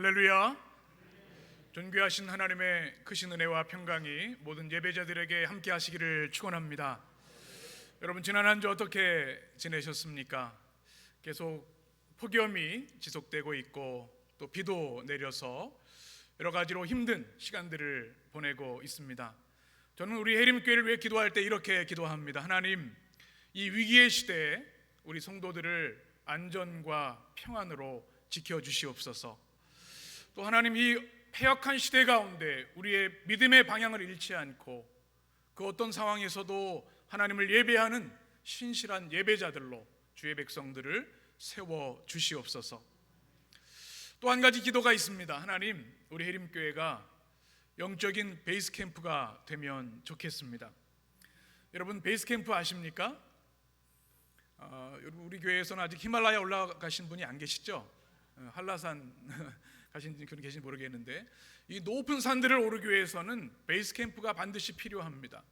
할렐루야. 존귀하신 하나님의 크신 은혜와 평강이 모든 예배자들에게 함께 하시기를 축원합니다. 여러분, 지난 한 주 어떻게 지내셨습니까? 계속 폭염이 지속되고 있고 또 비도 내려서 여러 가지로 힘든 시간들을 보내고 있습니다. 저는 우리 해림교회를 위해 기도할 때 이렇게 기도합니다. 하나님, 이 위기의 시대에 우리 성도들을 안전과 평안으로 지켜주시옵소서. 또 하나님, 이 패역한 시대 가운데 우리의 믿음의 방향을 잃지 않고 그 어떤 상황에서도 하나님을 예배하는 신실한 예배자들로 주의 백성들을 세워 주시옵소서. 또 한 가지 기도가 있습니다. 하나님, 우리 해림교회가 영적인 베이스 캠프가 되면 좋겠습니다. 여러분, 베이스 캠프 아십니까? 우리 교회에서는 아직 히말라야 올라가신 분이 안 계시죠? 한라산 가신 분이 계신지 모르겠는데, 이 높은 산들을 오르기 위해서는 베이스 캠프가 반드시 필요합니다.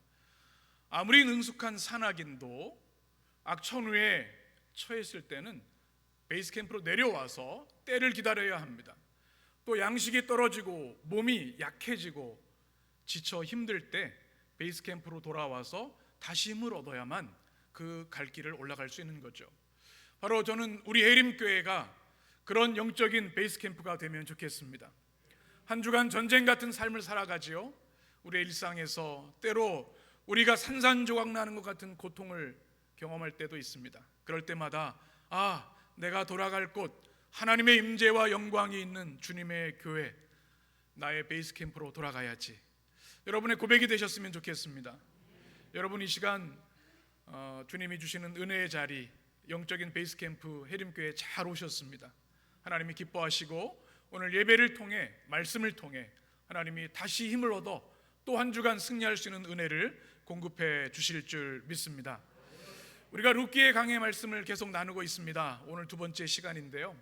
아무리 능숙한 산악인도 악천후에 처했을 때는 베이스 캠프로 내려와서 때를 기다려야 합니다. 또 양식이 떨어지고 몸이 약해지고 지쳐 힘들 때 베이스 캠프로 돌아와서 다시 힘을 얻어야만 그 갈 길을 올라갈 수 있는 거죠. 바로 저는 우리 해림교회가 그런 영적인 베이스 캠프가 되면 좋겠습니다. 한 주간 전쟁 같은 삶을 살아가지요. 우리의 일상에서 때로 우리가 산산조각 나는 것 같은 고통을 경험할 때도 있습니다. 그럴 때마다 내가 돌아갈 곳, 하나님의 임재와 영광이 있는 주님의 교회, 나의 베이스 캠프로 돌아가야지. 여러분의 고백이 되셨으면 좋겠습니다. 여러분, 이 시간 주님이 주시는 은혜의 자리, 영적인 베이스 캠프 해림교회 잘 오셨습니다. 하나님이 기뻐하시고 오늘 예배를 통해, 말씀을 통해 하나님이 다시 힘을 얻어 또 한 주간 승리할 수 있는 은혜를 공급해 주실 줄 믿습니다. 우리가 룻기의 강의 말씀을 계속 나누고 있습니다. 오늘 두 번째 시간인데요,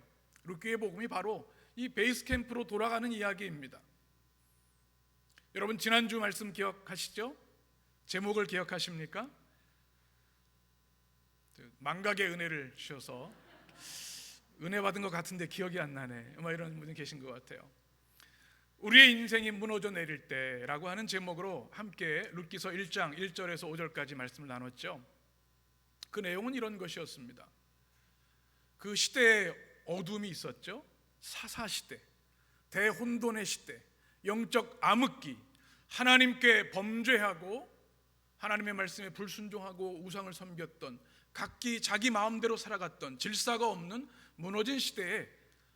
룻기의 복음이 바로 이 베이스 캠프로 돌아가는 이야기입니다. 여러분, 지난주 말씀 기억하시죠? 제목을 기억하십니까? 망각의 은혜를 주셔서 은혜 받은 것 같은데 기억이 안 나네, 이런 분이 계신 것 같아요. 우리의 인생이 무너져 내릴 때라고 하는 제목으로 함께 룻기서 1장 1절에서 5절까지 말씀을 나눴죠. 그 내용은 이런 것이었습니다. 그 시대에 어둠이 있었죠. 사사시대, 대혼돈의 시대, 영적 암흑기, 하나님께 범죄하고 하나님의 말씀에 불순종하고 우상을 섬겼던, 각기 자기 마음대로 살아갔던 질서가 없는 무너진 시대에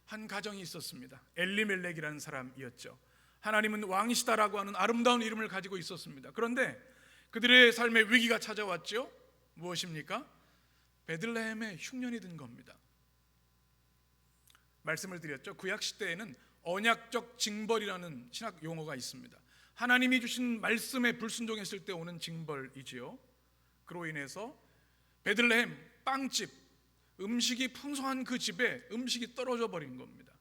한 가정이 있었습니다. 엘리멜렉이라는 사람이었죠. 하나님은 왕이시다라고 하는 아름다운 이름을 가지고 있었습니다. 그런데 그들의 삶에 위기가 찾아왔죠. 무엇입니까? 베들레헴에 흉년이 든 겁니다. 말씀을 드렸죠. 구약 시대에는 언약적 징벌이라는 신학 용어가 있습니다. 하나님이 주신 말씀에 불순종했을 때 오는 징벌이지요. 그로 인해서 베들레헴 빵집, 음식이 풍성한 그 집에 음식이 떨어져 버린 겁니다.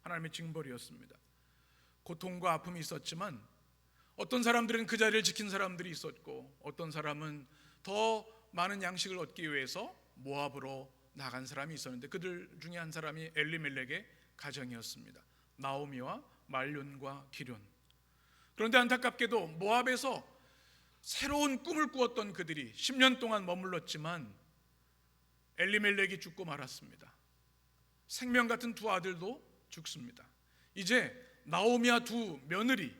하나님의 징벌이었습니다. 고통과 아픔이 있었지만 어떤 사람들은 그 자리를 지킨 사람들이 있었고, 어떤 사람은 더 많은 양식을 얻기 위해서 모압으로 나간 사람이 있었는데, 그들 중에 한 사람이 엘리멜렉의 가정이었습니다. 나오미와 말륜과 기륜. 그런데 안타깝게도 모압에서 새로운 꿈을 꾸었던 그들이 10년 동안 머물렀지만 엘리멜렉이 죽고 말았습니다. 생명 같은 두 아들도 죽습니다. 이제 나오미와 두 며느리,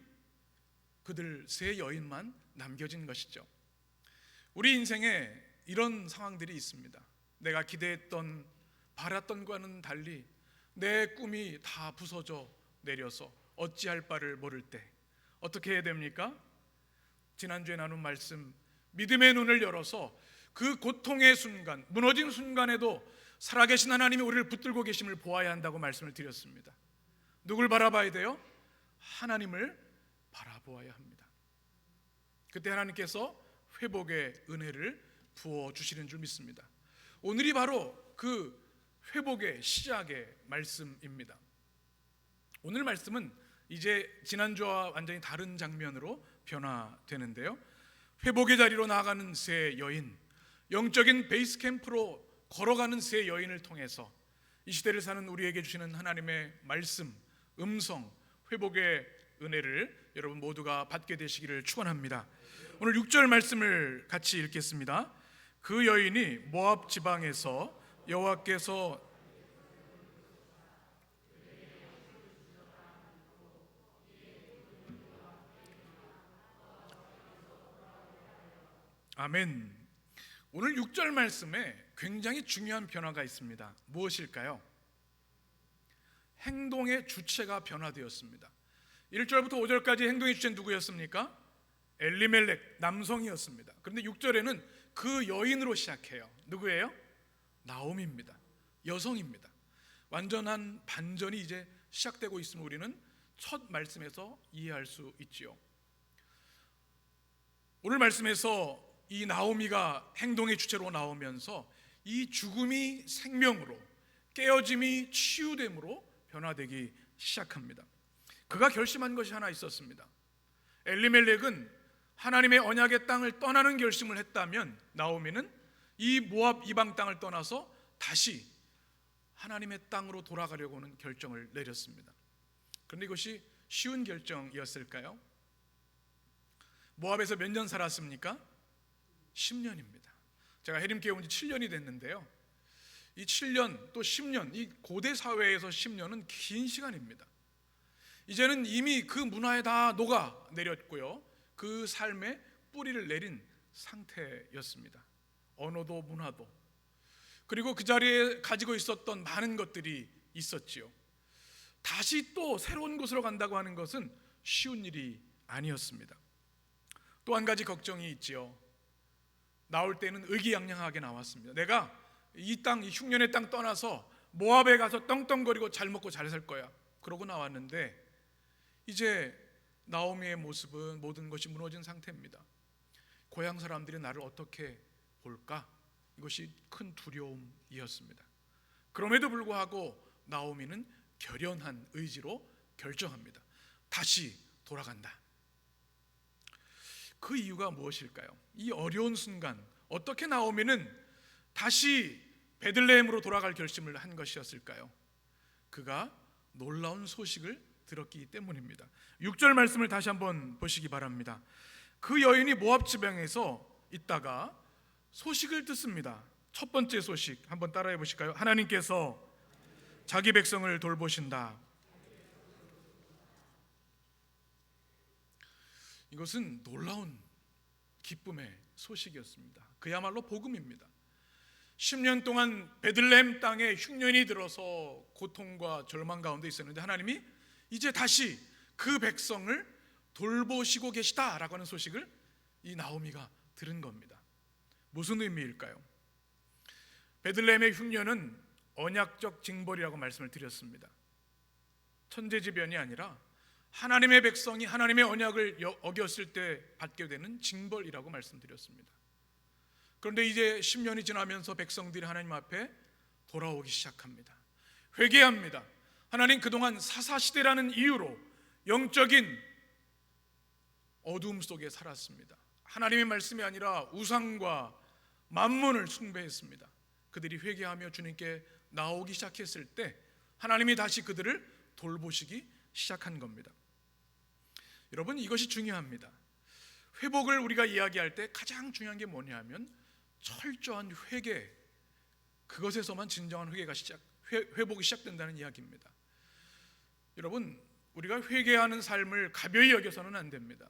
그들 세 여인만 남겨진 것이죠. 우리 인생에 이런 상황들이 있습니다. 내가 기대했던, 바랐던 것과는 달리 내 꿈이 다 부서져 내려서 어찌할 바를 모를 때 어떻게 해야 됩니까? 지난주에 나눈 말씀, 믿음의 눈을 열어서 그 고통의 순간, 무너진 순간에도 살아계신 하나님이 우리를 붙들고 계심을 보아야 한다고 말씀을 드렸습니다. 누굴 바라봐야 돼요? 하나님을 바라보아야 합니다. 그때 하나님께서 회복의 은혜를 부어주시는 줄 믿습니다. 오늘이 바로 그 회복의 시작의 말씀입니다. 오늘 말씀은 이제 지난주와 완전히 다른 장면으로 변화되는데요, 회복의 자리로 나아가는 세 여인, 영적인 베이스 캠프로 걸어가는 세 여인을 통해서 이 시대를 사는 우리에게 주시는 하나님의 말씀, 음성, 회복의 은혜를 여러분 모두가 받게 되시기를 축원합니다. 오늘 6절 말씀을 같이 읽겠습니다. 그 여인이 모압 지방에서 여호와께서 아멘. 오늘 6절 말씀에 굉장히 중요한 변화가 있습니다. 무엇일까요? 행동의 주체가 변화되었습니다. 1절부터 5절까지 행동의 주체는 누구였습니까? 엘리멜렉, 남성이었습니다. 그런데 6절에는 그 여인으로 시작해요. 누구예요? 나오미입니다. 여성입니다. 완전한 반전이 이제 시작되고 있음을 우리는 첫 말씀에서 이해할 수 있지요. 오늘 말씀에서 이 나오미가 행동의 주체로 나오면서 이 죽음이 생명으로, 깨어짐이 치유됨으로 변화되기 시작합니다. 그가 결심한 것이 하나 있었습니다. 엘리멜렉은 하나님의 언약의 땅을 떠나는 결심을 했다면 나오미는 이 모압 이방 땅을 떠나서 다시 하나님의 땅으로 돌아가려고 하는 결정을 내렸습니다. 그런데 이것이 쉬운 결정이었을까요? 모압에서 몇 년 살았습니까? 10년입니다. 제가 해림교회 온 지 7년이 됐는데요, 이 7년 또 10년, 이 고대 사회에서 10년은 긴 시간입니다. 이제는 이미 그 문화에 다 녹아 내렸고요, 그 삶에 뿌리를 내린 상태였습니다. 언어도 문화도, 그리고 그 자리에 가지고 있었던 많은 것들이 있었지요. 다시 또 새로운 곳으로 간다고 하는 것은 쉬운 일이 아니었습니다. 또 한 가지 걱정이 있지요. 나올 때는 의기양양하게 나왔습니다. 내가 이 땅, 이 흉년의 땅 떠나서 모압에 가서 떵떵거리고 잘 먹고 잘 살 거야, 그러고 나왔는데 이제 나오미의 모습은 모든 것이 무너진 상태입니다. 고향 사람들이 나를 어떻게 볼까? 이것이 큰 두려움이었습니다. 그럼에도 불구하고 나오미는 결연한 의지로 결정합니다. 다시 돌아간다. 그 이유가 무엇일까요? 이 어려운 순간 어떻게 나오미는 다시 베들레헴으로 돌아갈 결심을 한 것이었을까요? 그가 놀라운 소식을 들었기 때문입니다. 6절 말씀을 다시 한번 보시기 바랍니다. 그 여인이 모압 지방에서 있다가 소식을 듣습니다. 첫 번째 소식 한번 따라해 보실까요? 하나님께서 자기 백성을 돌보신다. 이것은 놀라운 기쁨의 소식이었습니다. 그야말로 복음입니다. 10년 동안 베들레헴 땅에 흉년이 들어서 고통과 절망 가운데 있었는데 하나님이 이제 다시 그 백성을 돌보시고 계시다라고 하는 소식을 이 나오미가 들은 겁니다. 무슨 의미일까요? 베들레헴의 흉년은 언약적 징벌이라고 말씀을 드렸습니다. 천재지변이 아니라 하나님의 백성이 하나님의 언약을 어겼을 때 받게 되는 징벌이라고 말씀드렸습니다. 그런데 이제 10년이 지나면서 백성들이 하나님 앞에 돌아오기 시작합니다. 회개합니다. 하나님, 그동안 사사시대라는 이유로 영적인 어두움 속에 살았습니다. 하나님의 말씀이 아니라 우상과 만문을 숭배했습니다. 그들이 회개하며 주님께 나오기 시작했을 때 하나님이 다시 그들을 돌보시기 시작한 겁니다. 여러분, 이것이 중요합니다. 회복을 우리가 이야기할 때 가장 중요한 게 뭐냐면 철저한 회개, 그것에서만 진정한 회복이 시작된다는 이야기입니다. 여러분, 우리가 회개하는 삶을 가벼이 여겨서는 안 됩니다.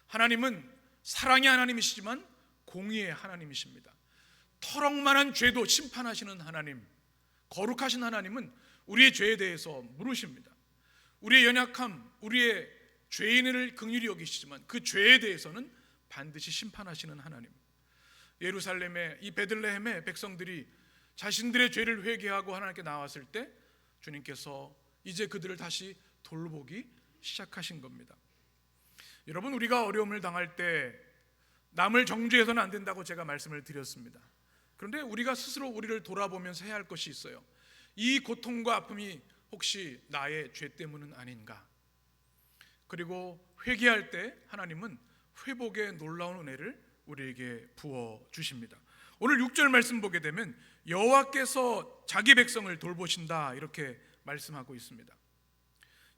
하나님은 사랑의 하나님이시지만 공의의 하나님이십니다. 터럭만한 죄도 심판하시는 하나님, 거룩하신 하나님은 우리의 죄에 대해서 물으십니다. 우리의 연약함, 우리의 죄인을 긍휼히 여기시지만 그 죄에 대해서는 반드시 심판하시는 하나님. 예루살렘의 이 베들레헴의 백성들이 자신들의 죄를 회개하고 하나님께 나왔을 때 주님께서 이제 그들을 다시 돌보기 시작하신 겁니다. 여러분, 우리가 어려움을 당할 때 남을 정죄해서는 안 된다고 제가 말씀을 드렸습니다. 그런데 우리가 스스로 우리를 돌아보면서 해야 할 것이 있어요. 이 고통과 아픔이 혹시 나의 죄 때문은 아닌가? 그리고 회개할 때 하나님은 회복의 놀라운 은혜를 우리에게 부어 주십니다. 오늘 6절 말씀 보게 되면 여호와께서 자기 백성을 돌보신다 이렇게 말씀하고 있습니다.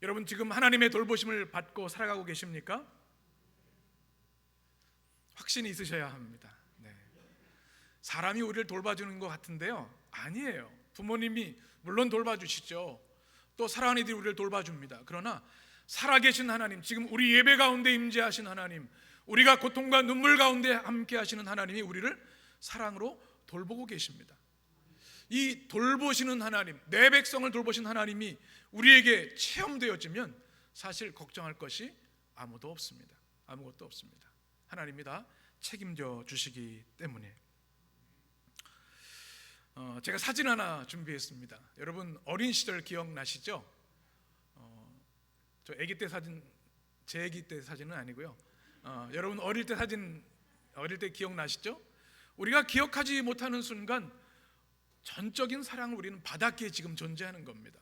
여러분 지금 하나님의 돌보심을 받고 살아가고 계십니까? 확신이 있으셔야 합니다. 네. 사람이 우리를 돌봐주는 것 같은데요, 아니에요. 부모님이 물론 돌봐주시죠. 또 사랑하는 이들이 우리를 돌봐줍니다. 그러나 살아계신 하나님, 지금 우리 예배 가운데 임재하신 하나님, 우리가 고통과 눈물 가운데 함께 하시는 하나님이 우리를 사랑으로 돌보고 계십니다. 이 돌보시는 하나님, 내 백성을 돌보신 하나님이 우리에게 체험되어지면 사실 걱정할 것이 아무것도 없습니다. 하나님이 다 책임져 주시기 때문에. 제가 사진 하나 준비했습니다. 여러분 어린 시절 기억나시죠? 저 아기 때 사진, 제 아기 때 사진은 아니고요. 여러분 어릴 때 사진, 어릴 때 기억나시죠? 우리가 기억하지 못하는 순간 전적인 사랑을 우리는 받았기에 지금 존재하는 겁니다.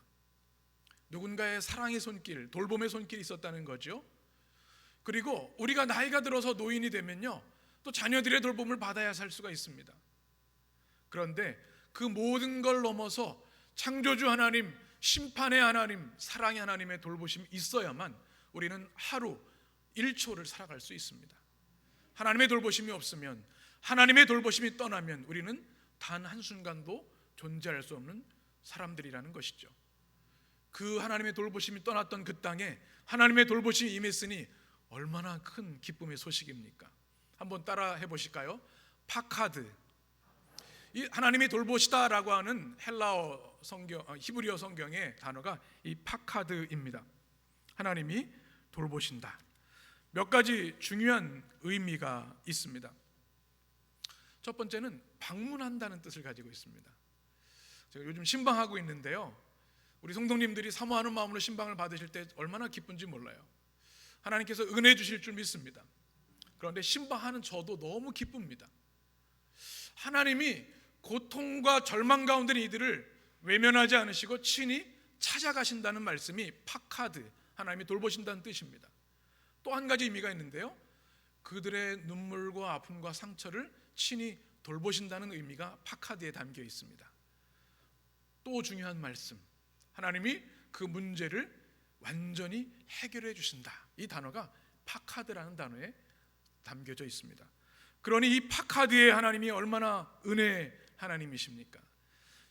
누군가의 사랑의 손길, 돌봄의 손길이 있었다는 거죠. 그리고 우리가 나이가 들어서 노인이 되면요, 또 자녀들의 돌봄을 받아야 살 수가 있습니다. 그런데 그 모든 걸 넘어서 창조주 하나님, 심판의 하나님, 사랑의 하나님의 돌보심이 있어야만 우리는 하루 1초를 살아갈 수 있습니다. 하나님의 돌보심이 없으면, 하나님의 돌보심이 떠나면 우리는 단 한순간도 존재할 수 없는 사람들이라는 것이죠. 그 하나님의 돌보심이 떠났던 그 땅에 하나님의 돌보심이 임했으니 얼마나 큰 기쁨의 소식입니까? 한번 따라 해보실까요? 파카드. 이 하나님이 돌보시다라고 하는 헬라어 성경, 히브리어 성경의 단어가 이 파카드입니다. 하나님이 돌보신다. 몇 가지 중요한 의미가 있습니다. 첫 번째는 방문한다는 뜻을 가지고 있습니다. 제가 요즘 신방하고 있는데요, 우리 성도님들이 사모하는 마음으로 신방을 받으실 때 얼마나 기쁜지 몰라요. 하나님께서 은혜 주실 줄 믿습니다. 그런데 신방하는 저도 너무 기쁩니다. 하나님이 고통과 절망 가운데 있는 이들을 외면하지 않으시고 친히 찾아가신다는 말씀이 파카드, 하나님이 돌보신다는 뜻입니다. 또 한 가지 의미가 있는데요, 그들의 눈물과 아픔과 상처를 친히 돌보신다는 의미가 파카드에 담겨 있습니다. 또 중요한 말씀, 하나님이 그 문제를 완전히 해결해 주신다. 이 단어가 파카드라는 단어에 담겨져 있습니다. 그러니 이 파카드의 하나님이 얼마나 은혜 하나님이십니까?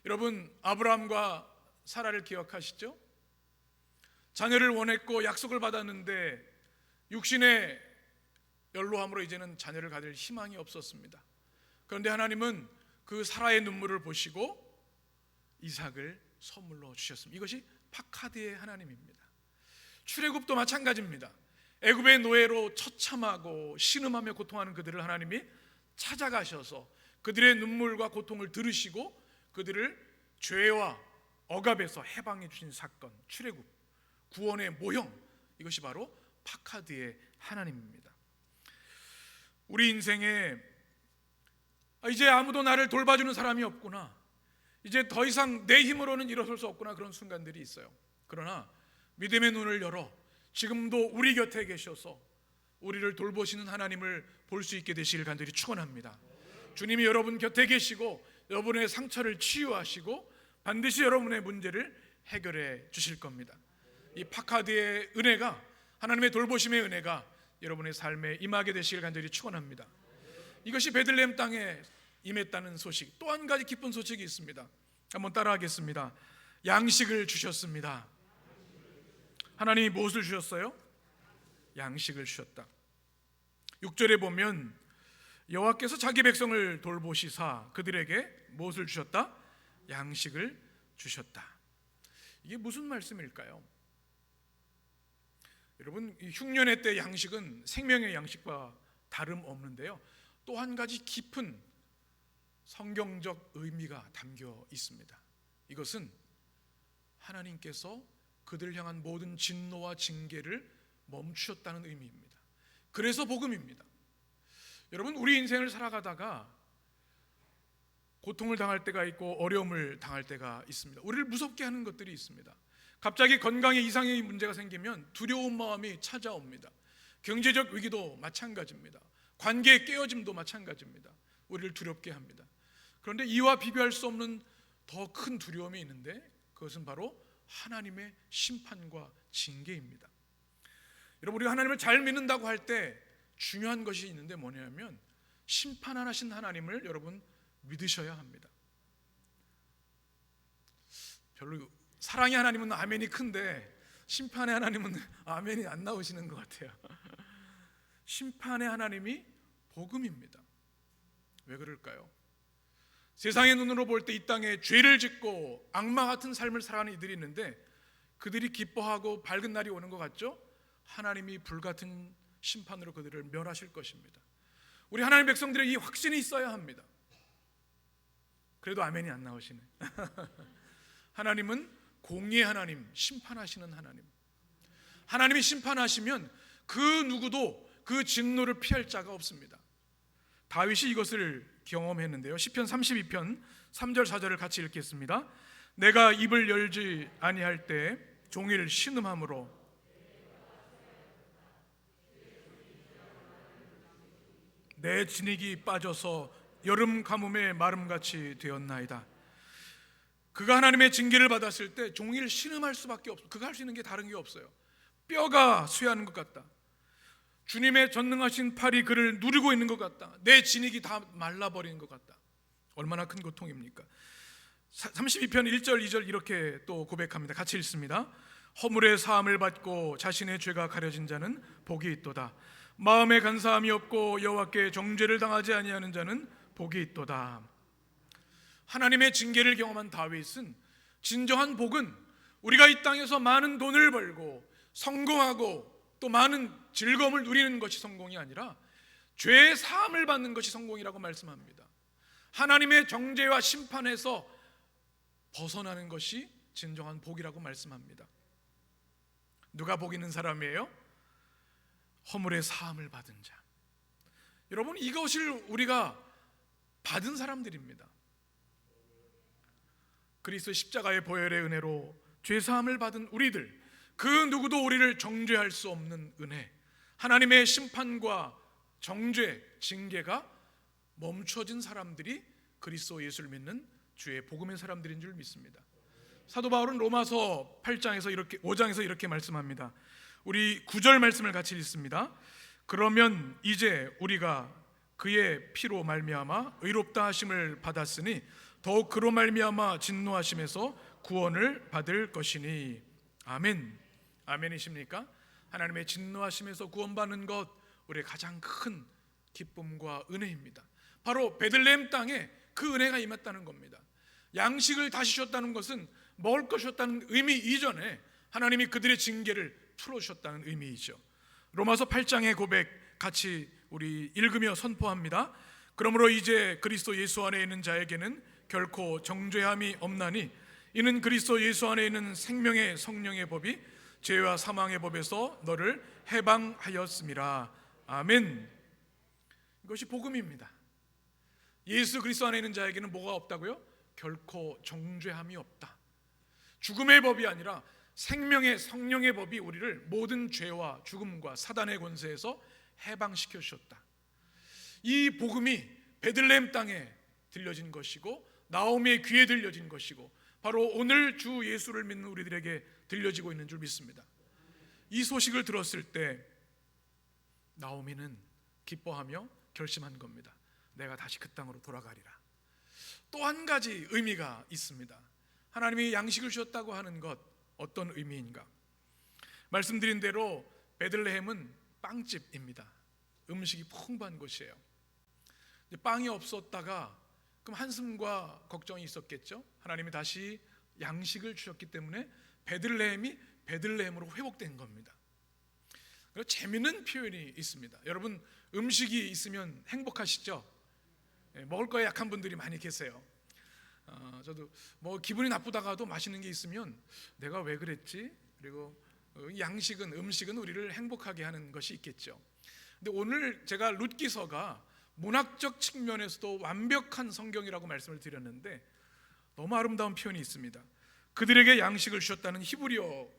여러분 아브라함과 사라를 기억하시죠? 자녀를 원했고 약속을 받았는데 육신의 연로함으로 이제는 자녀를 가질 희망이 없었습니다. 그런데 하나님은 그 사라의 눈물을 보시고 이삭을 선물로 주셨습니다. 이것이 파카드의 하나님입니다. 출애굽도 마찬가지입니다. 애굽의 노예로 처참하고 신음하며 고통하는 그들을 하나님이 찾아가셔서 그들의 눈물과 고통을 들으시고 그들을 죄와 억압에서 해방해 주신 사건, 출애굽, 구원의 모형, 이것이 바로 파카드의 하나님입니다. 우리 인생에 이제 아무도 나를 돌봐주는 사람이 없구나, 이제 더 이상 내 힘으로는 일어설 수 없구나, 그런 순간들이 있어요. 그러나 믿음의 눈을 열어 지금도 우리 곁에 계셔서 우리를 돌보시는 하나님을 볼 수 있게 되시길 간절히 축원합니다. 주님이 여러분 곁에 계시고 여러분의 상처를 치유하시고 반드시 여러분의 문제를 해결해 주실 겁니다. 이 파카드의 은혜가, 하나님의 돌보심의 은혜가 여러분의 삶에 임하게 되시길 간절히 축원합니다. 이것이 베들레헴 땅에 임했다는 소식, 또 한 가지 기쁜 소식이 있습니다. 한번 따라하겠습니다. 양식을 주셨습니다. 하나님이 무엇을 주셨어요? 양식을 주셨다. 6절에 보면 여호와께서 자기 백성을 돌보시사 그들에게 무엇을 주셨다? 양식을 주셨다. 이게 무슨 말씀일까요? 여러분, 이 흉년의 때 양식은 생명의 양식과 다름없는데요, 또 한 가지 깊은 성경적 의미가 담겨 있습니다. 이것은 하나님께서 그들을 향한 모든 진노와 징계를 멈추셨다는 의미입니다. 그래서 복음입니다. 여러분, 우리 인생을 살아가다가 고통을 당할 때가 있고 어려움을 당할 때가 있습니다. 우리를 무섭게 하는 것들이 있습니다. 갑자기 건강에 이상의 문제가 생기면 두려운 마음이 찾아옵니다. 경제적 위기도 마찬가지입니다. 관계의 깨어짐도 마찬가지입니다. 우리를 두렵게 합니다. 그런데 이와 비교할 수 없는 더 큰 두려움이 있는데 그것은 바로 하나님의 심판과 징계입니다. 여러분, 우리가 하나님을 잘 믿는다고 할 때 중요한 것이 있는데 뭐냐면 심판하신 하나님을 여러분 믿으셔야 합니다. 별로 사랑의 하나님은 아멘이 큰데 심판의 하나님은 아멘이 안 나오시는 것 같아요. 심판의 하나님이 복음입니다. 왜 그럴까요? 세상의 눈으로 볼 때 이 땅에 죄를 짓고 악마 같은 삶을 살아가는 이들이 있는데 그들이 기뻐하고 밝은 날이 오는 것 같죠? 하나님이 불같은 심판으로 그들을 멸하실 것입니다. 우리 하나님 백성들의 이 확신이 있어야 합니다. 그래도 아멘이 안 나오시네. 하나님은 공의의 하나님, 심판하시는 하나님. 하나님이 심판하시면 그 누구도 그 진노를 피할 자가 없습니다. 다윗이 이것을 경험했는데요. 시편 32편 3절 4절을 같이 읽겠습니다. 내가 입을 열지 아니할 때 종일 신음함으로 내 진익이 빠져서 여름 가뭄의 마름같이 되었나이다. 그가 하나님의 징계를 받았을 때 종일 신음할 수밖에 없어요. 그가 할 수 있는 게 다른 게 없어요. 뼈가 쇠하는 것 같다. 주님의 전능하신 팔이 그를 누르고 있는 것 같다. 내 진익이 다 말라버리는 것 같다. 얼마나 큰 고통입니까? 32편 1절 2절 이렇게 또 고백합니다. 같이 읽습니다. 허물의 사함을 받고 자신의 죄가 가려진 자는 복이 있도다. 마음에 간사함이 없고 여호와께 정죄를 당하지 아니하는 자는 복이 있도다. 하나님의 징계를 경험한 다윗은 진정한 복은 우리가 이 땅에서 많은 돈을 벌고 성공하고 또 많은 즐거움을 누리는 것이 성공이 아니라 죄의 사함을 받는 것이 성공이라고 말씀합니다. 하나님의 정죄와 심판에서 벗어나는 것이 진정한 복이라고 말씀합니다. 누가 복 있는 사람이에요? 허물의 사함을 받은 자. 여러분, 이것을 우리가 받은 사람들입니다. 그리스도 십자가의 보혈의 은혜로 죄 사함을 받은 우리들, 그 누구도 우리를 정죄할 수 없는 은혜, 하나님의 심판과 정죄, 징계가 멈춰진 사람들이 그리스도 예수를 믿는 주의 복음의 사람들인 줄 믿습니다. 사도 바울은 로마서 8장에서 이렇게 5장에서 이렇게 말씀합니다. 우리 9절 말씀을 같이 읽습니다. 그러면 이제 우리가 그의 피로 말미암아 의롭다 하심을 받았으니 더욱 그로 말미암아 진노하심에서 구원을 받을 것이니. 아멘. 아멘이십니까? 하나님의 진노하심에서 구원받는 것, 우리의 가장 큰 기쁨과 은혜입니다. 바로 베들레헴 땅에 그 은혜가 임했다는 겁니다. 양식을 다시 주셨다는 것은 먹을 것이 었다는 의미 이전에 하나님이 그들의 징계를 풀어주셨다는 의미이죠. 로마서 8장의 고백 같이 우리 읽으며 선포합니다. 그러므로 이제 그리스도 예수 안에 있는 자에게는 결코 정죄함이 없나니 이는 그리스도 예수 안에 있는 생명의 성령의 법이 죄와 사망의 법에서 너를 해방하였음이라. 아멘. 이것이 복음입니다. 예수 그리스도 안에 있는 자에게는 뭐가 없다고요? 결코 정죄함이 없다. 죽음의 법이 아니라 생명의 성령의 법이 우리를 모든 죄와 죽음과 사단의 권세에서 해방시켜 주셨다. 이 복음이 베들레헴 땅에 들려진 것이고 나오미의 귀에 들려진 것이고 바로 오늘 주 예수를 믿는 우리들에게 들려지고 있는 줄 믿습니다. 이 소식을 들었을 때 나오미는 기뻐하며 결심한 겁니다. 내가 다시 그 땅으로 돌아가리라. 또 한 가지 의미가 있습니다. 하나님이 양식을 주셨다고 하는 것, 어떤 의미인가? 말씀드린 대로 베들레헴은 빵집입니다. 음식이 풍부한 곳이에요. 빵이 없었다가 그럼 한숨과 걱정이 있었겠죠. 하나님이 다시 양식을 주셨기 때문에 베들레헴이 베들레헴으로 회복된 겁니다. 그리고 재미있는 표현이 있습니다. 여러분, 음식이 있으면 행복하시죠? 먹을 거에 약한 분들이 많이 계세요. 저도 뭐 기분이 나쁘다가도 맛있는 게 있으면 내가 왜 그랬지? 그리고 양식은, 음식은 우리를 행복하게 하는 것이 있겠죠. 근데 오늘 제가 룻기서가 문학적 측면에서도 완벽한 성경이라고 말씀을 드렸는데 너무 아름다운 표현이 있습니다. 그들에게 양식을 주셨다는 히브리어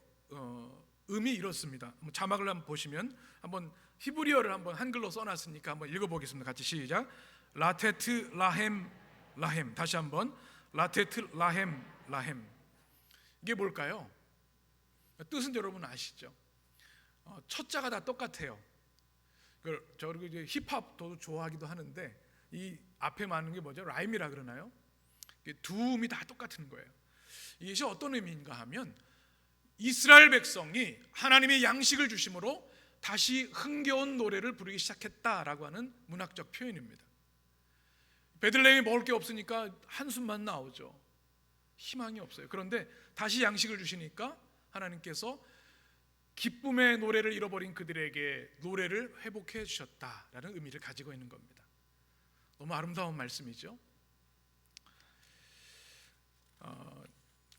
의미 이렇습니다. 자막을 한번 보시면, 한번 히브리어를 한번 한글로 써놨으니까 한번 읽어보겠습니다. 같이 시작. 라테트 라헴 라헴. 다시 한번 라테트 라헴 라헴. 이게 뭘까요? 뜻은 여러분 아시죠? 첫자가 다 똑같아요. 저리고 이제 힙합도 좋아하기도 하는데 이 앞에 많은 게 뭐죠? 라임이라 그러나요? 두음이 다 똑같은 거예요. 이것이 어떤 의미인가 하면 이스라엘 백성이 하나님의 양식을 주심으로 다시 흥겨운 노래를 부르기 시작했다라고 하는 문학적 표현입니다. 베들레헴이 먹을 게 없으니까 한숨만 나오죠. 희망이 없어요. 그런데 다시 양식을 주시니까 하나님께서 기쁨의 노래를 잃어버린 그들에게 노래를 회복해 주셨다라는 의미를 가지고 있는 겁니다. 너무 아름다운 말씀이죠.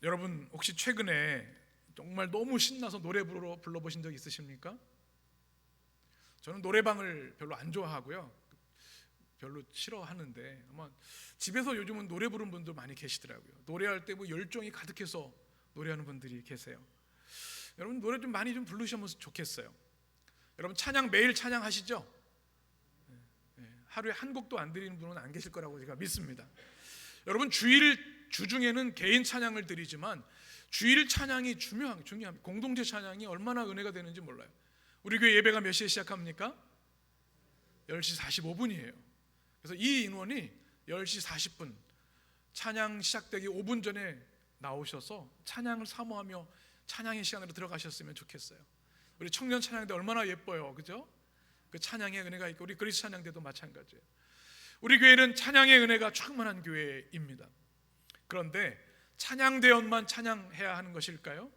여러분 혹시 최근에 정말 너무 신나서 노래 불러보신 적 있으십니까? 저는 노래방을 별로 안 좋아하고요, 별로 싫어하는데 아마 집에서 요즘은 노래 부르는 분들 많이 계시더라고요. 노래할 때 뭐 열정이 가득해서 노래하는 분들이 계세요. 여러분 노래 좀 많이 좀 부르시면 좋겠어요. 여러분 찬양 매일 찬양하시죠? 하루에 한 곡도 안 드리는 분은 안 계실 거라고 제가 믿습니다. 여러분 주중에는 개인 찬양을 드리지만 주일 찬양이 중요합니다. 공동체 찬양이 얼마나 은혜가 되는지 몰라요. 우리 교회 예배가 몇 시에 시작합니까? 10시 45분이에요 그래서 이 인원이 10시 40분 찬양 시작되기 5분 전에 나오셔서 찬양을 사모하며 찬양의 시간으로 들어가셨으면 좋겠어요. 우리 청년 찬양대 얼마나 예뻐요, 그죠? 그 찬양의 은혜가 있고 우리 그리스 찬양대도 마찬가지예요. 우리 교회는 찬양의 은혜가 충만한 교회입니다. 그런데 찬양대원만 찬양해야 하는 것일까요?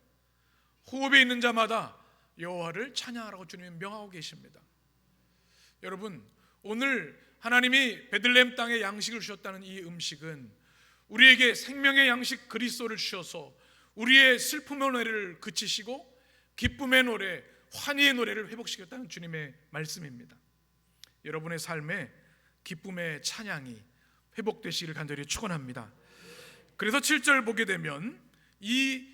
호흡에 있는 자마다 여호와를 찬양하라고 주님이 명하고 계십니다. 여러분 오늘 하나님이 베들레헴 땅에 양식을 주셨다는 이 음식은 우리에게 생명의 양식 그리스도를 주셔서 우리의 슬픔의 노래를 그치시고 기쁨의 노래, 환희의 노래를 회복시켰다는 주님의 말씀입니다. 여러분의 삶에 기쁨의 찬양이 회복되시기를 간절히 축원합니다. 그래서 7절 보게 되면 이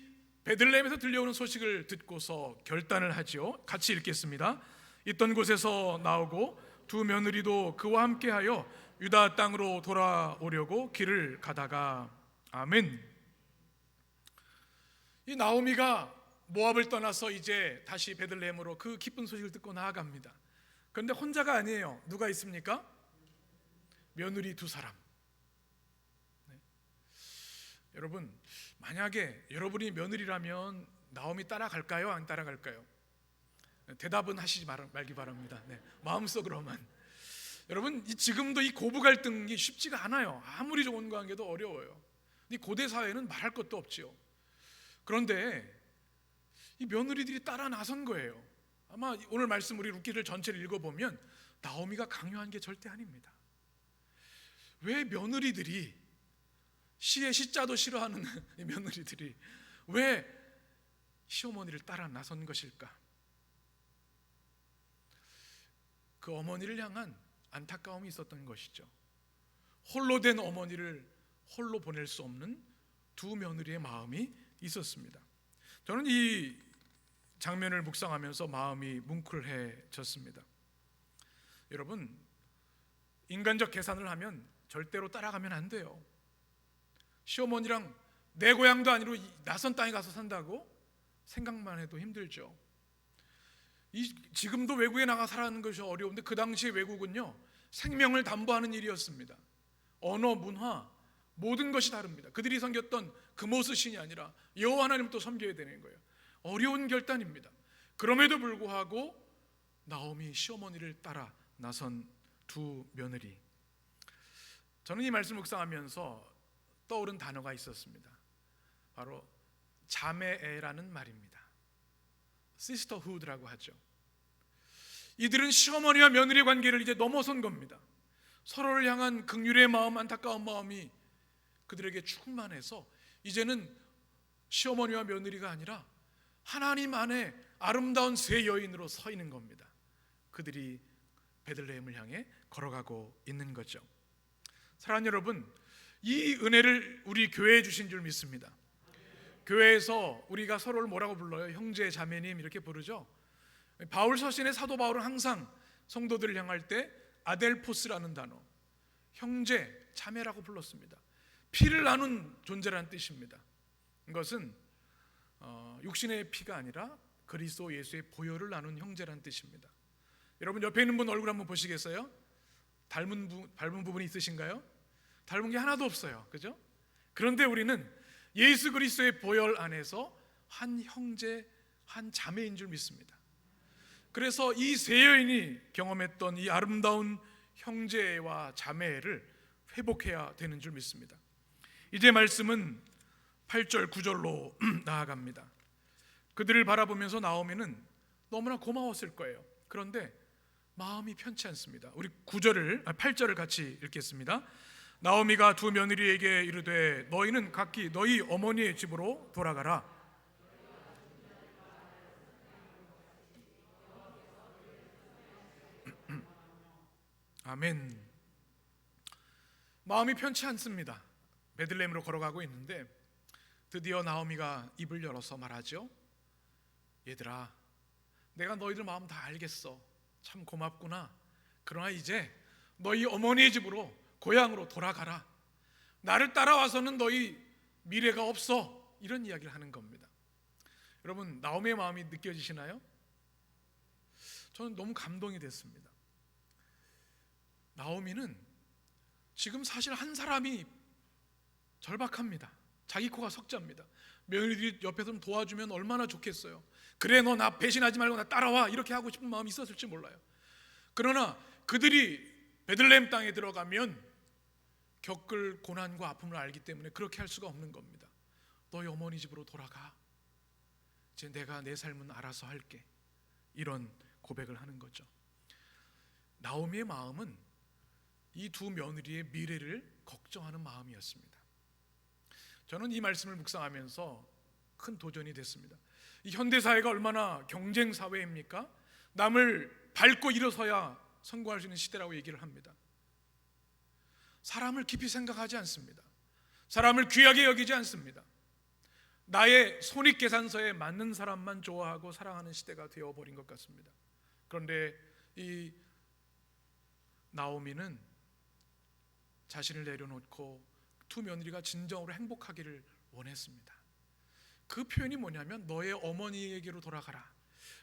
베들레헴에서 들려오는 소식을 듣고서 결단을 하죠. 같이 읽겠습니다. 있던 곳에서 나오고 두 며느리도 그와 함께하여 유다 땅으로 돌아오려고 길을 가다가 아멘. 이 나오미가 모압을 떠나서 이제 다시 베들레헴으로 그 기쁜 소식을 듣고 나아갑니다. 그런데 혼자가 아니에요. 누가 있습니까? 며느리 두 사람. 여러분 만약에 여러분이 며느리라면 나오미 따라갈까요? 안 따라갈까요? 대답은 하시지 말기 바랍니다. 마음속으로만. 여러분 지금도 이 고부 갈등이 쉽지가 않아요. 아무리 좋은 관계도 어려워요. 이 고대 사회는 말할 것도 없지요. 그런데 이 며느리들이 따라 나선 거예요. 아마 오늘 말씀 우리 룻기를 전체를 읽어보면 나오미가 강요한 게 절대 아닙니다. 왜 며느리들이 시의 시자도 싫어하는 며느리들이 왜 시어머니를 따라 나선 것일까? 그 어머니를 향한 안타까움이 있었던 것이죠. 홀로 된 어머니를 홀로 보낼 수 없는 두 며느리의 마음이 있었습니다. 저는 이 장면을 묵상하면서 마음이 뭉클해졌습니다. 여러분 인간적 계산을 하면 절대로 따라가면 안 돼요. 시어머니랑 내 고향도 아니고 낯선 땅에 가서 산다고? 생각만 해도 힘들죠. 지금도 외국에 나가 살아가는 것이 어려운데 그 당시의 외국은요 생명을 담보하는 일이었습니다. 언어, 문화 모든 것이 다릅니다. 그들이 섬겼던 금오스 신이 아니라 여호와 하나님을 또 섬겨야 되는 거예요. 어려운 결단입니다. 그럼에도 불구하고 나오미 시어머니를 따라 나선 두 며느리. 저는 이 말씀 묵상하면서 떠오른 단어가 있었습니다. 바로 자매애라는 말입니다. 시스터후드라고 하죠. 이들은 시어머니와 며느리의 관계를 이제 넘어선 겁니다. 서로를 향한 긍휼의 마음, 안타까운 마음이 그들에게 충만해서 이제는 시어머니와 며느리가 아니라 하나님 안에 아름다운 새 여인으로 서 있는 겁니다. 그들이 베들레헴을 향해 걸어가고 있는 거죠. 사랑하는 여러분, 이 은혜를 우리 교회에 주신 줄 믿습니다. 교회에서 우리가 서로를 뭐라고 불러요? 형제, 자매님 이렇게 부르죠. 바울 서신의 사도 바울은 항상 성도들을 향할 때 아델포스라는 단어, 형제, 자매라고 불렀습니다. 피를 나눈 존재라는 뜻입니다. 이것은 육신의 피가 아니라 그리스도 예수의 보혈을 나눈 형제란 뜻입니다. 여러분 옆에 있는 분 얼굴 한번 보시겠어요? 닮은 부분이 있으신가요? 닮은 게 하나도 없어요. 그죠? 그런데 우리는 예수 그리스도의 보혈 안에서 한 형제, 한 자매인 줄 믿습니다. 그래서 이 세 여인이 경험했던 이 아름다운 형제와 자매를 회복해야 되는 줄 믿습니다. 이제 말씀은 8절 9절로 나아갑니다. 그들을 바라보면서 나오미는 너무나 고마웠을 거예요. 그런데 마음이 편치 않습니다. 우리 8절을 같이 읽겠습니다. 나오미가 두 며느리에게 이르되 너희는 각기 너희 어머니의 집으로 돌아가라. 아멘. 마음이 편치 않습니다. 베들레헴으로 걸어가고 있는데 드디어 나오미가 입을 열어서 말하죠. 얘들아, 내가 너희들 마음 다 알겠어. 참 고맙구나. 그러나 이제 너희 어머니의 집으로, 고향으로 돌아가라. 나를 따라와서는 너희 미래가 없어. 이런 이야기를 하는 겁니다. 여러분, 나오미의 마음이 느껴지시나요? 저는 너무 감동이 됐습니다. 나오미는 지금 사실 한 사람이 절박합니다. 자기 코가 석자입니다. 며느리들이 옆에서 좀 도와주면 얼마나 좋겠어요. 그래, 너 나 배신하지 말고 나 따라와. 이렇게 하고 싶은 마음이 있었을지 몰라요. 그러나 그들이 베들레헴 땅에 들어가면 겪을 고난과 아픔을 알기 때문에 그렇게 할 수가 없는 겁니다. 너희 어머니 집으로 돌아가. 이제 내가 내 삶은 알아서 할게. 이런 고백을 하는 거죠. 나오미의 마음은 이 두 며느리의 미래를 걱정하는 마음이었습니다. 저는 이 말씀을 묵상하면서 큰 도전이 됐습니다. 이 현대사회가 얼마나 경쟁 사회입니까? 남을 밟고 일어서야 성공할 수 있는 시대라고 얘기를 합니다. 사람을 깊이 생각하지 않습니다. 사람을 귀하게 여기지 않습니다. 나의 손익계산서에 맞는 사람만 좋아하고 사랑하는 시대가 되어버린 것 같습니다. 그런데 이 나오미는 자신을 내려놓고 두 며느리가 진정으로 행복하기를 원했습니다. 그 표현이 뭐냐면 너의 어머니에게로 돌아가라.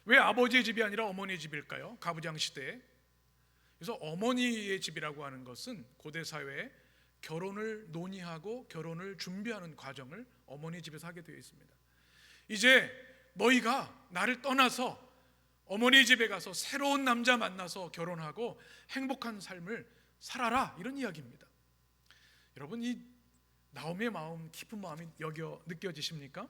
왜 아버지의 집이 아니라 어머니의 집일까요? 가부장 시대에. 그래서 어머니의 집이라고 하는 것은 고대 사회에 결혼을 논의하고 결혼을 준비하는 과정을 어머니 집에서 하게 되어 있습니다. 이제 너희가 나를 떠나서 어머니 집에 가서 새로운 남자 만나서 결혼하고 행복한 삶을 살아라, 이런 이야기입니다. 여러분, 이 나오미의 마음, 깊은 마음이 느껴지십니까?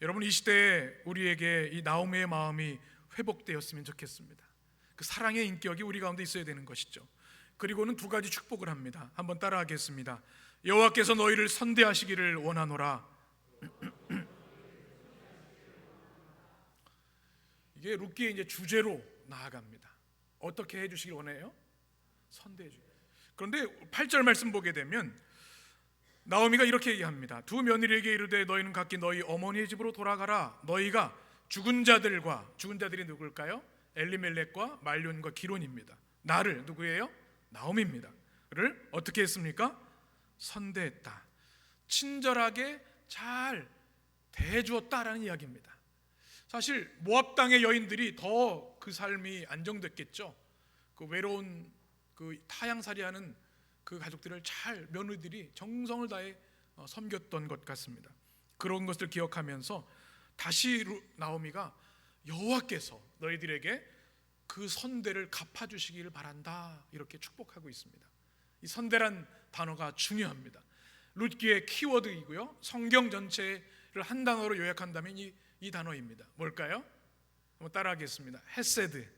여러분, 이 시대에 우리에게 이 나오미의 마음이 회복되었으면 좋겠습니다. 그 사랑의 인격이 우리 가운데 있어야 되는 것이죠. 그리고는 두 가지 축복을 합니다. 한번 따라하겠습니다. 여호와께서 너희를 선대하시기를 원하노라. 이게 룻기의 이제 주제로 나아갑니다. 어떻게 해주시길 원해요? 선대해 주기. 그런데 8절 말씀 보게 되면 나오미가 이렇게 얘기합니다. 두 며느리에게 이르되 너희는 각기 너희 어머니의 집으로 돌아가라. 너희가 죽은 자들이 누굴까요? 엘리멜렉과 말론과 기론입니다. 나를, 누구예요? 나오미입니다. 를 어떻게 했습니까? 선대했다. 친절하게 잘 대해주었다라는 이야기입니다. 사실 모압 땅의 여인들이 더 그 삶이 안정됐겠죠. 그 외로운 그 타향살이하는 그 가족들을 잘 며느리들이 정성을 다해 섬겼던 것 같습니다. 그런 것을 기억하면서 다시 나오미가 여호와께서 너희들에게 그 선대를 갚아주시기를 바란다, 이렇게 축복하고 있습니다. 이 선대란 단어가 중요합니다. 룻기의 키워드이고요, 성경 전체를 한 단어로 요약한다면 이 단어입니다. 뭘까요? 한번 따라하겠습니다. 헤세드.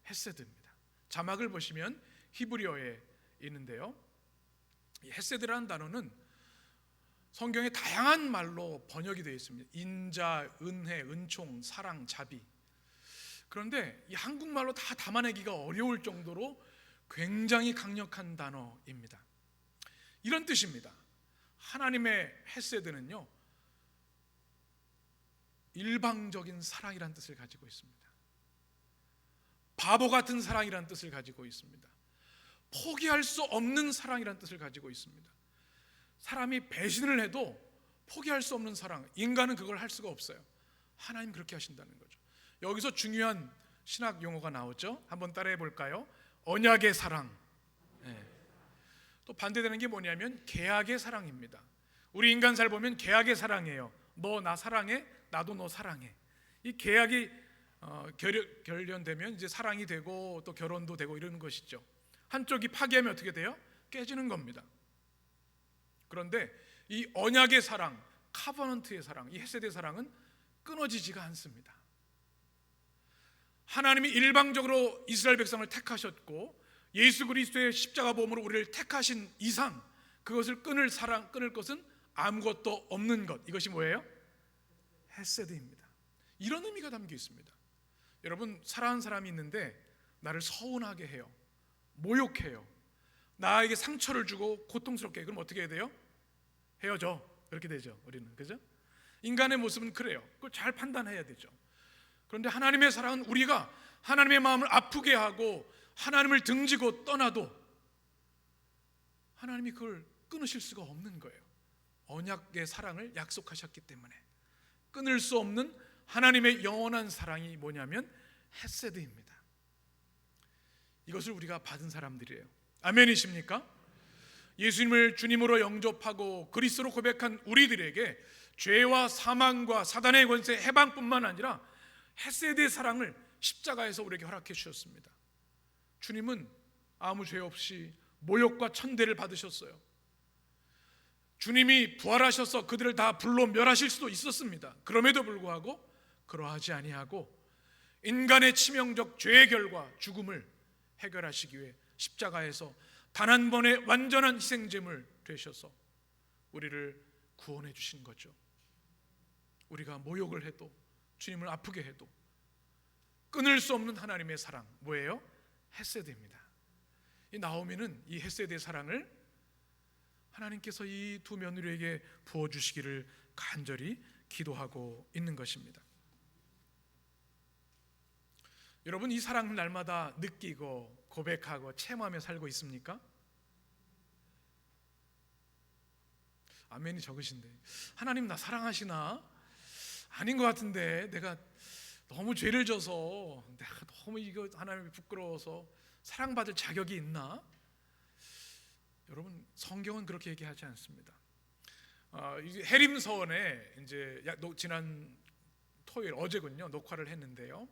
헤세드입니다. 자막을 보시면 히브리어에 있는데요, 이 헤세드라는 단어는 성경에 다양한 말로 번역이 되어 있습니다. 인자, 은혜, 은총, 사랑, 자비. 그런데 이 한국말로 다 담아내기가 어려울 정도로 굉장히 강력한 단어입니다. 이런 뜻입니다. 하나님의 헤세드는요, 일방적인 사랑이라는 뜻을 가지고 있습니다. 바보 같은 사랑이라는 뜻을 가지고 있습니다. 포기할 수 없는 사랑이라는 뜻을 가지고 있습니다. 사람이 배신을 해도 포기할 수 없는 사랑. 인간은 그걸 할 수가 없어요. 하나님 그렇게 하신다는 거죠. 여기서 중요한 신학 용어가 나오죠. 한번 따라해 볼까요? 언약의 사랑. 네. 또 반대되는 게 뭐냐면 계약의 사랑입니다. 우리 인간 살 보면 계약의 사랑이에요. 너 나 사랑해, 나도 너 사랑해. 이 계약이 결련되면 이제 사랑이 되고 또 결혼도 되고 이러는 것이죠. 한쪽이 파기하면 어떻게 돼요? 깨지는 겁니다. 그런데 이 언약의 사랑, 카버넌트의 사랑, 이 헤세드의 사랑은 끊어지지가 않습니다. 하나님이 일방적으로 이스라엘 백성을 택하셨고 예수 그리스도의 십자가 보험으로 우리를 택하신 이상 그것을 끊을 것은 아무것도 없는 것. 이것이 뭐예요? 헤세드입니다. 이런 의미가 담겨 있습니다. 여러분, 사랑하는 사람이 있는데 나를 서운하게 해요, 모욕해요, 나에게 상처를 주고 고통스럽게 해. 그럼 어떻게 해야 돼요? 헤어져. 그렇게 되죠, 우리는. 그죠? 인간의 모습은 그래요. 그걸 잘 판단해야 되죠. 그런데 하나님의 사랑은 우리가 하나님의 마음을 아프게 하고 하나님을 등지고 떠나도 하나님이 그걸 끊으실 수가 없는 거예요. 언약의 사랑을 약속하셨기 때문에. 끊을 수 없는 하나님의 영원한 사랑이 뭐냐면 헤세드입니다. 이것을 우리가 받은 사람들이에요. 아멘이십니까? 예수님을 주님으로 영접하고 그리스도로 고백한 우리들에게 죄와 사망과 사단의 권세 해방뿐만 아니라 헤세드의 사랑을 십자가에서 우리에게 허락해 주셨습니다. 주님은 아무 죄 없이 모욕과 천대를 받으셨어요. 주님이 부활하셔서 그들을 다 불로 멸하실 수도 있었습니다. 그럼에도 불구하고 그러하지 아니하고 인간의 치명적 죄의 결과 죽음을 해결하시기 위해 십자가에서 단 한 번의 완전한 희생제물 되셔서 우리를 구원해 주신 거죠. 우리가 모욕을 해도 주님을 아프게 해도 끊을 수 없는 하나님의 사랑, 뭐예요? 헤세드입니다. 이 나오미는 이 헤세드의 사랑을 하나님께서 이 두 며느리에게 부어주시기를 간절히 기도하고 있는 것입니다. 여러분, 이 사랑을 날마다 느끼고 고백하고 체험하며 살고 있습니까? 아멘이 적으신데 하나님 나 사랑하시나? 아닌 것 같은데 내가 너무 죄를 져서 내가 너무 이거 하나님이 부끄러워서 사랑받을 자격이 있나? 여러분, 성경은 그렇게 얘기하지 않습니다. 해림서원에 이제 지난 토요일 어제군요 녹화를 했는데요.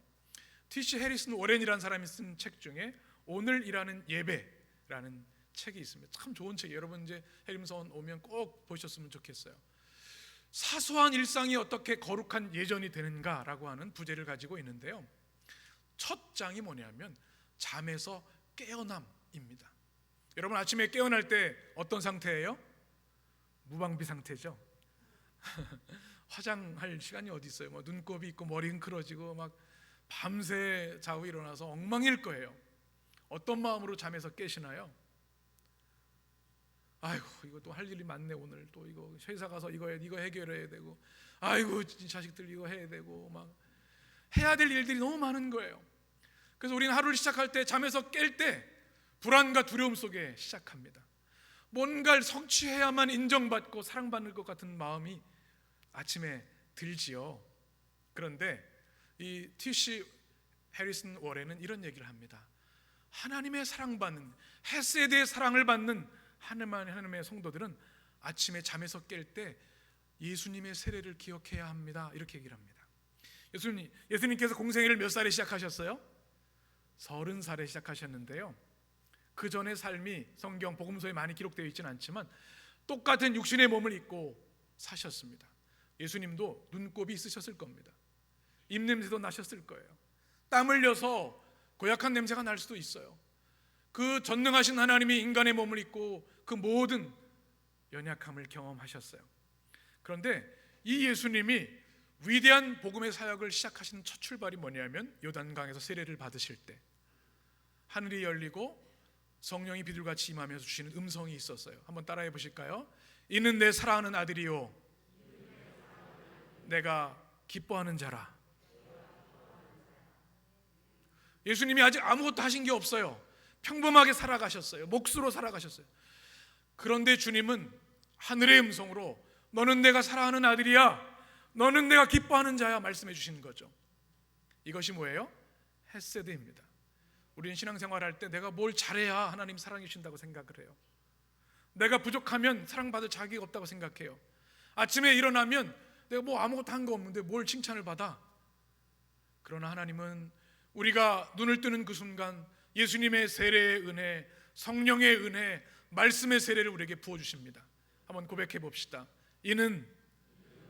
T.C. 해리슨 워렌이라는 사람이 쓴 책 중에 오늘이라는 예배라는 책이 있습니다. 참 좋은 책이에요. 여러분 이제 해림서원 오면 꼭 보셨으면 좋겠어요. 사소한 일상이 어떻게 거룩한 예전이 되는가라고 하는 부제를 가지고 있는데요. 첫 장이 뭐냐면 잠에서 깨어남입니다. 여러분 아침에 깨어날 때 어떤 상태예요? 무방비 상태죠. 화장할 시간이 어디 있어요? 뭐 눈곱이 있고 머리 흔들어지고 막 밤새 자고 일어나서 엉망일 거예요. 어떤 마음으로 잠에서 깨시나요? 아이고 이거 또 할 일이 많네. 오늘 또 이거 회사 가서 이거 해결해야 되고, 아이고 자식들 이거 해야 되고, 막 해야 될 일들이 너무 많은 거예요. 그래서 우리는 하루를 시작할 때 잠에서 깰 때 불안과 두려움 속에 시작합니다. 뭔가를 성취해야만 인정받고 사랑받을 것 같은 마음이 아침에 들지요. 그런데 이 T.C. 해리슨 워렌은 이런 얘기를 합니다. 하나님의 사랑받는, 헤세드의 사랑을 받는 하나님의 성도들은 아침에 잠에서 깰 때 예수님의 세례를 기억해야 합니다. 이렇게 얘기를 합니다. 예수님께서 공생애를 몇 살에 시작하셨어요? 30살에 시작하셨는데요. 그 전의 삶이 성경 복음서에 많이 기록되어 있지는 않지만 똑같은 육신의 몸을 입고 사셨습니다. 예수님도 눈곱이 있으셨을 겁니다. 입냄새도 나셨을 거예요. 땀 흘려서 고약한 냄새가 날 수도 있어요. 그 전능하신 하나님이 인간의 몸을 입고 그 모든 연약함을 경험하셨어요. 그런데 이 예수님이 위대한 복음의 사역을 시작하신 첫 출발이 뭐냐면 요단강에서 세례를 받으실 때 하늘이 열리고 성령이 비둘같이 임하면서 주시는 음성이 있었어요. 한번 따라해 보실까요? 이는 내 사랑하는 아들이요 내가 기뻐하는 자라. 예수님이 아직 아무것도 하신 게 없어요. 평범하게 살아가셨어요. 몫으로 살아가셨어요. 그런데 주님은 하늘의 음성으로 너는 내가 사랑하는 아들이야, 너는 내가 기뻐하는 자야 말씀해 주시는 거죠. 이것이 뭐예요? 헤세드입니다. 우리는 신앙생활할 때 내가 뭘 잘해야 하나님 사랑해 주신다고 생각을 해요. 내가 부족하면 사랑받을 자격이 없다고 생각해요. 아침에 일어나면 내가 뭐 아무것도 한 거 없는데 뭘 칭찬을 받아? 그러나 하나님은 우리가 눈을 뜨는 그 순간 예수님의 세례의 은혜, 성령의 은혜, 말씀의 세례를 우리에게 부어주십니다. 한번 고백해 봅시다. 이는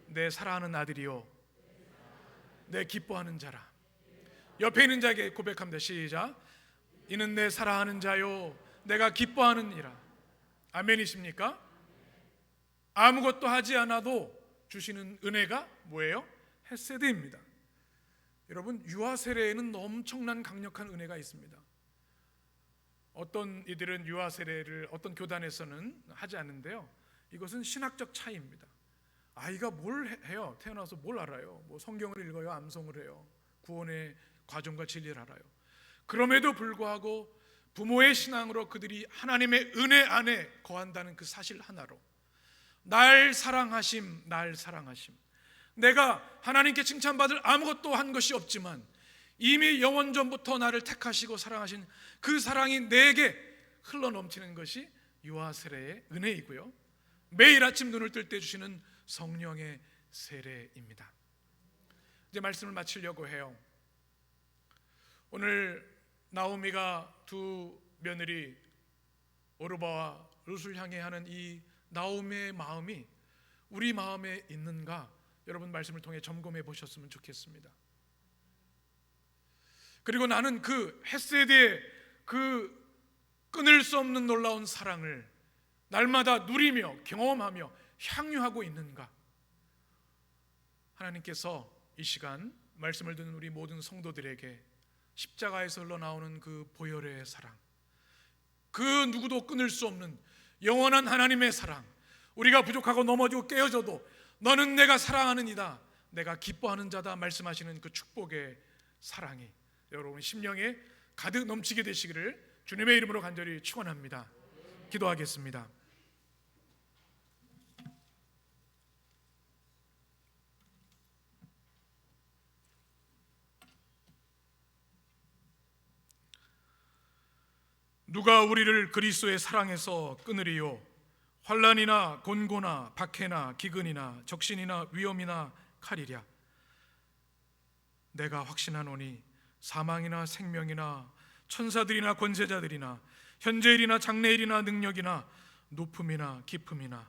내 사랑하는 아들이요 내 기뻐하는 자라. 옆에 있는 자에게 고백합니다. 시작. 이는 내 사랑하는 자요 내가 기뻐하는 이라. 아멘이십니까? 아무것도 하지 않아도 주시는 은혜가 뭐예요? 헤세드입니다. 여러분, 유아 세례에는 엄청난 강력한 은혜가 있습니다. 어떤 이들은 유아 세례를 어떤 교단에서는 하지 않는데요, 이것은 신학적 차이입니다. 아이가 뭘 해요? 태어나서 뭘 알아요? 뭐 성경을 읽어요? 암송을 해요? 구원의 과정과 진리를 알아요? 그럼에도 불구하고 부모의 신앙으로 그들이 하나님의 은혜 안에 거한다는 그 사실 하나로 날 사랑하심, 날 사랑하심. 내가 하나님께 칭찬받을 아무것도 한 것이 없지만 이미 영원 전부터 나를 택하시고 사랑하신 그 사랑이 내게 흘러넘치는 것이 유아 세례의 은혜이고요, 매일 아침 눈을 뜰 때 주시는 성령의 세례입니다. 이제 말씀을 마치려고 해요. 오늘 나오미가 두 며느리 오르바와 룻을 향해 하는 이 나오미의 마음이 우리 마음에 있는가, 여러분 말씀을 통해 점검해 보셨으면 좋겠습니다. 그리고 나는 그 헤세드의 그 끊을 수 없는 놀라운 사랑을 날마다 누리며 경험하며 향유하고 있는가. 하나님께서 이 시간 말씀을 듣는 우리 모든 성도들에게 십자가에서 흘러나오는 그 보혈의 사랑, 그 누구도 끊을 수 없는 영원한 하나님의 사랑, 우리가 부족하고 넘어지고 깨어져도 너는 내가 사랑하는 이다, 내가 기뻐하는 자다 말씀하시는 그 축복의 사랑이 여러분 심령에 가득 넘치게 되시기를 주님의 이름으로 간절히 축원합니다. 기도하겠습니다. 누가 우리를 그리스도의 사랑에서 끊으리요? 환난이나 곤고나 박해나 기근이나 적신이나 위험이나 칼이랴. 내가 확신하노니 사망이나 생명이나 천사들이나 권세자들이나 현재일이나 장래일이나 능력이나 높음이나 깊음이나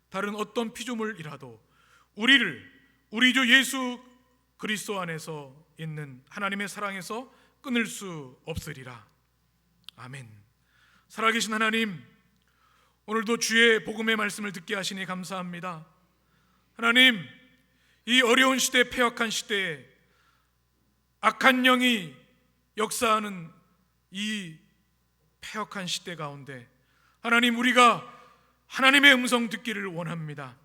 다른 어떤 피조물이라도 우리를 우리 주 예수 그리스도 안에서 있는 하나님의 사랑에서 끊을 수 없으리라. 아멘. 살아계신 하나님, 오늘도 주의 복음의 말씀을 듣게 하시니 감사합니다. 하나님, 이 어려운 시대, 패역한 시대에 악한 영이 역사하는 이 패역한 시대 가운데 하나님, 우리가 하나님의 음성 듣기를 원합니다.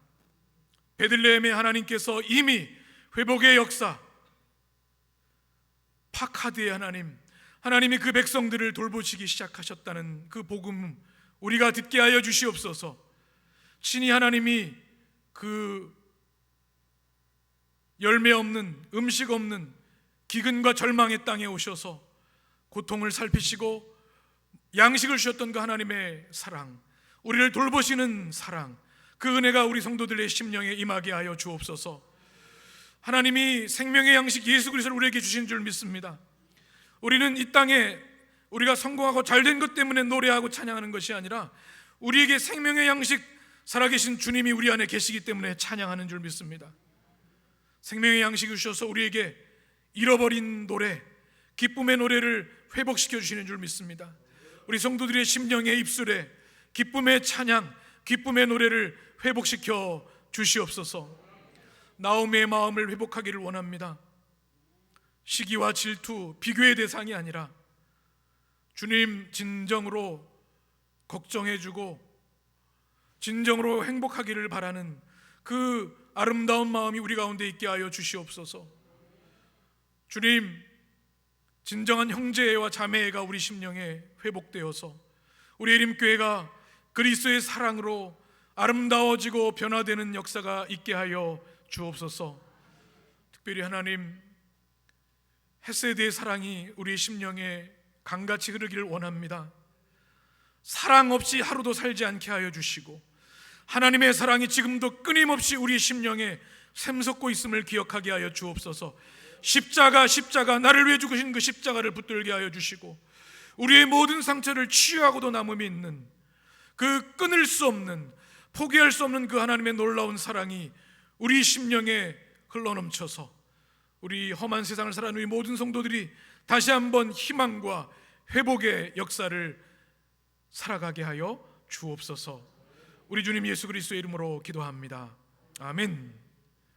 베들레헴의 하나님께서 이미 회복의 역사, 파카드의 하나님, 하나님이 그 백성들을 돌보시기 시작하셨다는 그 복음 우리가 듣게 하여 주시옵소서. 친히 하나님이 그 열매 없는, 음식 없는 기근과 절망의 땅에 오셔서 고통을 살피시고 양식을 주셨던 그 하나님의 사랑, 우리를 돌보시는 사랑, 그 은혜가 우리 성도들의 심령에 임하게 하여 주옵소서. 하나님이 생명의 양식 예수 그리스도를 우리에게 주신 줄 믿습니다. 우리는 이 땅에 우리가 성공하고 잘된 것 때문에 노래하고 찬양하는 것이 아니라 우리에게 생명의 양식 살아계신 주님이 우리 안에 계시기 때문에 찬양하는 줄 믿습니다. 생명의 양식을 주셔서 우리에게 잃어버린 노래, 기쁨의 노래를 회복시켜 주시는 줄 믿습니다. 우리 성도들의 심령의 입술에 기쁨의 찬양, 기쁨의 노래를 회복시켜 주시옵소서. 나오미의 마음을 회복하기를 원합니다. 시기와 질투, 비교의 대상이 아니라 주님 진정으로 걱정해주고 진정으로 행복하기를 바라는 그 아름다운 마음이 우리 가운데 있게 하여 주시옵소서. 주님, 진정한 형제애와 자매애가 우리 심령에 회복되어서 우리 예림교회가 그리스도의 사랑으로 아름다워지고 변화되는 역사가 있게 하여 주옵소서. 특별히 하나님, 헤세드의 사랑이 우리 심령에 강같이 흐르기를 원합니다. 사랑 없이 하루도 살지 않게 하여 주시고, 하나님의 사랑이 지금도 끊임없이 우리 심령에 샘솟고 있음을 기억하게 하여 주옵소서. 십자가 나를 위해 죽으신 그 십자가를 붙들게 하여 주시고, 우리의 모든 상처를 치유하고도 남음이 있는 그 끊을 수 없는, 포기할 수 없는 그 하나님의 놀라운 사랑이 우리 심령에 흘러넘쳐서 우리 험한 세상을 살아가는 우리 모든 성도들이 다시 한번 희망과 회복의 역사를 살아가게 하여 주옵소서. 우리 주님 예수 그리스도의 이름으로 기도합니다. 아멘.